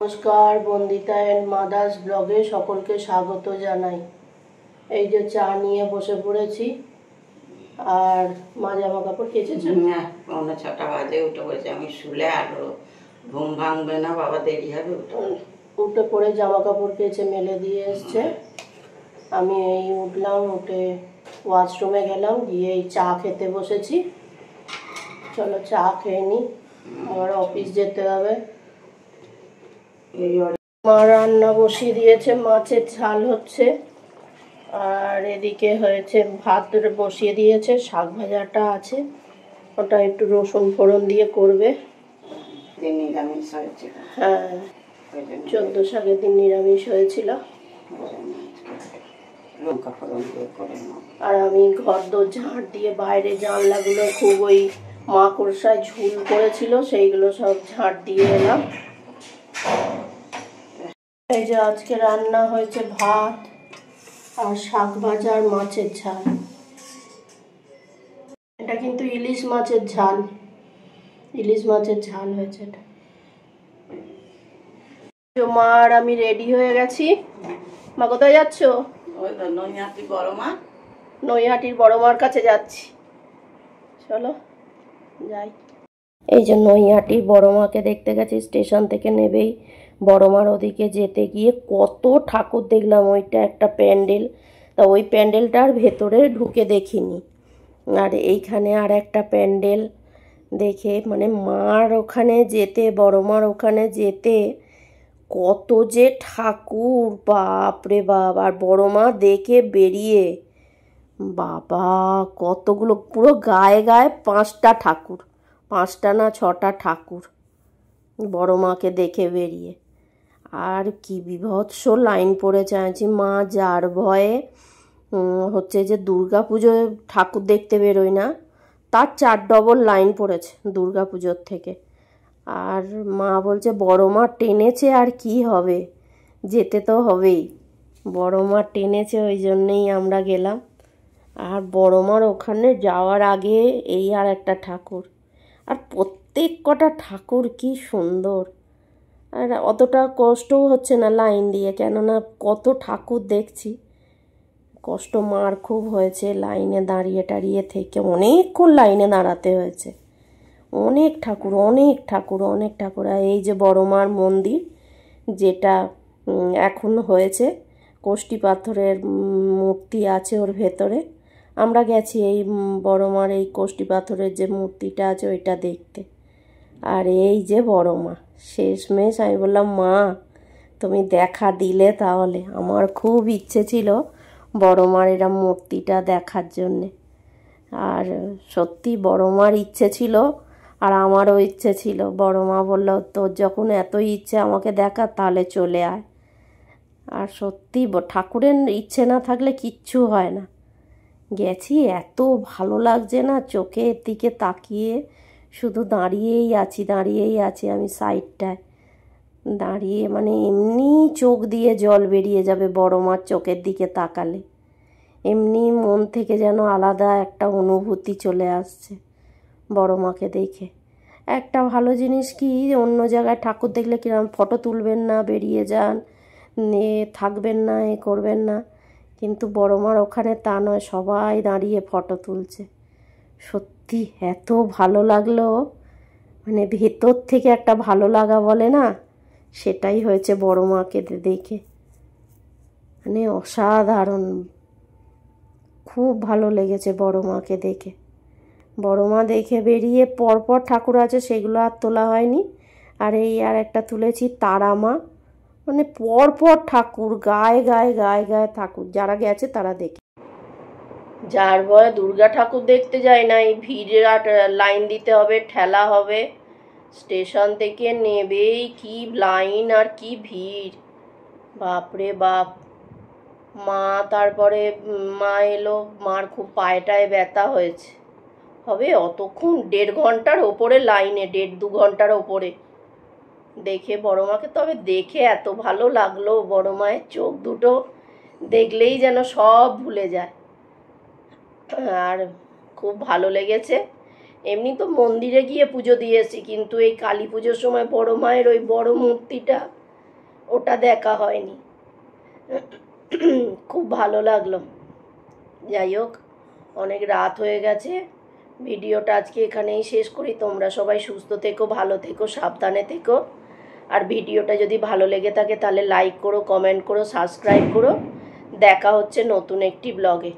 নমস্কার, Bandita and mother's ব্লগে সকলকে স্বাগত জানাই। এই যে চা নিয়ে বসে পড়েছি, আর মা জামা কাপড় কেচেছে। পৌনে 6টা বাজে উঠে বসে আমি শুলে, আর ঘুম ভাঙবে না, বাবা দেরি হবে। উঠে পড়ে জামা কাপড় কেচে মেলে দিয়ে এসছে। আমি এই উঠলাম, উঠে ওয়াশরুমে গেলাম, গিয়ে এই চা খেতে বসেছি। চলো চা খেয়ে নি, আবার অফিস যেতে হবে। মা রান্না বসিয়ে দিয়েছে, মাছের ঝাল হচ্ছে, আর এদিকে হয়েছে ভাত বসিয়ে দিয়েছে, শাক ভাজাটা আছে, ওটা একটু রসুন ফোড়ন দিয়ে করবে। নিরামিষ হয়েছিল। হ্যাঁ, 14 শাকের দিন নিরামিষ হয়েছিল। আর আমি ঘর দোর ঝাঁট দিয়ে বাইরে জানলাগুলো খুব ওই মাকড়সায় ঝুল পড়েছিল, সেইগুলো সব ঝাঁট দিয়ে এলাম। এই যে আজকে রান্না হয়েছে ভাত আর শাক ভাজা আর মাছের ঝাল। এটা কিন্তু ইলিশ মাছের ঝাল, ইলিশ মাছের ঝাল হয়েছে এটা। মা আর আমি রেডি হয়ে গেছি। মা কোথায় যাচ্ছ? নৈহাটির বড় মার কাছে যাচ্ছি, চলো যাই। এই যে নৈহাটির বড় মাকে দেখতে গেছি, স্টেশন থেকে নেবেই বড় মার ওদিকে যেতে গিয়ে কত ঠাকুর দেখলাম। ওইটা একটা প্যান্ডেল, তা ওই প্যান্ডেলটার ভেতরে ঢুকে দেখিনি। আর এইখানে আর একটা প্যান্ডেল দেখে মানে মার ওখানে যেতে, বড় মার ওখানে যেতে কত যে ঠাকুর, বাপ রে বাপ। আর বড় মা দেখে বেরিয়ে বাবা কতগুলো, পুরো গায়ে গায়ে 5টা ঠাকুর, 5টা না 6টা ঠাকুর বড় মাকে দেখে বেরিয়ে। আর কি বিভৎস লাইন পড়েছে। আছি মা যার ভয়ে হচ্ছে যে দুর্গা পুজোয় ঠাকুর দেখতে বেরোয় না, তার 4 ডবল লাইন পড়েছে দুর্গা পুজোর থেকে। আর মা বলছে বড় মা টেনেছে, আর কি হবে, যেতে তো হবেই। বড় মা টেনেছে, ওই জন্যেই আমরা গেলাম। আর বড় মার ওখানে যাওয়ার আগে এই আর একটা ঠাকুর, আর প্রত্যেক কটা ঠাকুর কি সুন্দর। আর অতটা কষ্টও হচ্ছে না লাইন দিয়ে, কেননা কত ঠাকুর দেখছি। কষ্ট মার খুব হয়েছে, লাইনে দাঁড়িয়ে টাড়িয়ে থেকে অনেকক্ষণ লাইনে দাঁড়াতে হয়েছে। অনেক ঠাকুর, অনেক ঠাকুর, অনেক ঠাকুর। আর এই যে বড় মার মন্দির, যেটা এখন হয়েছে, কষ্টি পাথরের মূর্তি আছে ওর ভেতরে। আমরা গেছি এই বড় মার এই কষ্টি পাথরের যে মূর্তিটা আছে ওইটা দেখতে। আর এই যে বড় মা, শেষমেশ আমি বললাম মা তুমি দেখা দিলে তাহলে। আমার খুব ইচ্ছে ছিল বড় মার এরা মূর্তিটা দেখার জন্যে। আর সত্যি বড় মার ইচ্ছে ছিল, আর আমারও ইচ্ছে ছিল। বড় মা বলল তোর যখন এতই ইচ্ছে আমাকে দেখা, তাহলে চলে আয়। আর সত্যি ঠাকুরের ইচ্ছে না থাকলে কিচ্ছু হয় না। গেছি, এত ভালো লাগছে না, চোখের দিকে তাকিয়ে শুধু দাঁড়িয়েই আছি আমি সাইডটায় দাঁড়িয়ে, মানে এমনি চোখ দিয়ে জল বেরিয়ে যাবে বড় মার চোখের দিকে তাকালে। এমনি মন থেকে যেন আলাদা একটা অনুভূতি চলে আসছে বড় মাকে দেখে। একটা ভালো জিনিস কি, অন্য জায়গায় ঠাকুর দেখলে কিরম ফটো তুলবেন না, বেরিয়ে যান, থাকবেন না, করবেন না, কিন্তু বড় মার ওখানে তা নয়, সবাই দাঁড়িয়ে ফটো তুলছে। সত্যি এত ভালো লাগলো, মানে ভেতর থেকে একটা ভালো লাগা বলে না, সেটাই হয়েছে বড় মাকে দেখে। মানে অসাধারণ, খুব ভালো লেগেছে বড় মাকে দেখে। বড় মা দেখে বেরিয়ে পরপর ঠাকুর আছে, সেগুলো আর তোলা হয়নি। আর এই আর একটা তুলেছি তারা মা, মানে পরপর ঠাকুর, গায়ে গায়ে গায়ে গায়ে ঠাকুর। যারা গেছে তারা দেখে। যার ভয়ে দুর্গা ঠাকুর দেখতে যায় না, এই ভিড়ের লাইন দিতে হবে, ঠেলা হবে, স্টেশন থেকে নেবেই কি লাইন আর কি ভিড়, বাপরে বাপ। মা তারপরে মা এলো, মার খুব পায়েটায় ব্যথা হয়েছে, হবে অতক্ষণ 1.5 ঘন্টার ওপরে লাইনে, 1.5-2 ঘন্টার ওপরে দেখে বড় মাকে। তবে দেখে এত ভালো লাগলো, বড় মায়ের চোখ দুটো দেখলেই যেন সব ভুলে যায়। আর খুব ভালো লেগেছে। এমনি তো মন্দিরে গিয়ে পুজো দিয়েছি, কিন্তু এই কালী পুজোর সময় বড় মায়ের ওই বড় মূর্তিটা ওটা দেখা হয়নি। খুব ভালো লাগলো। যাই হোক, অনেক রাত হয়ে গেছে, ভিডিওটা আজকে এখানেই শেষ করি। তোমরা সবাই সুস্থ থেকো, ভালো থেকো, সাবধানে থেকো। আর ভিডিওটা যদি ভালো লেগে থাকে তাহলে লাইক করো, কমেন্ট করো, সাবস্ক্রাইব করো। দেখা হচ্ছে নতুন একটি ব্লগে।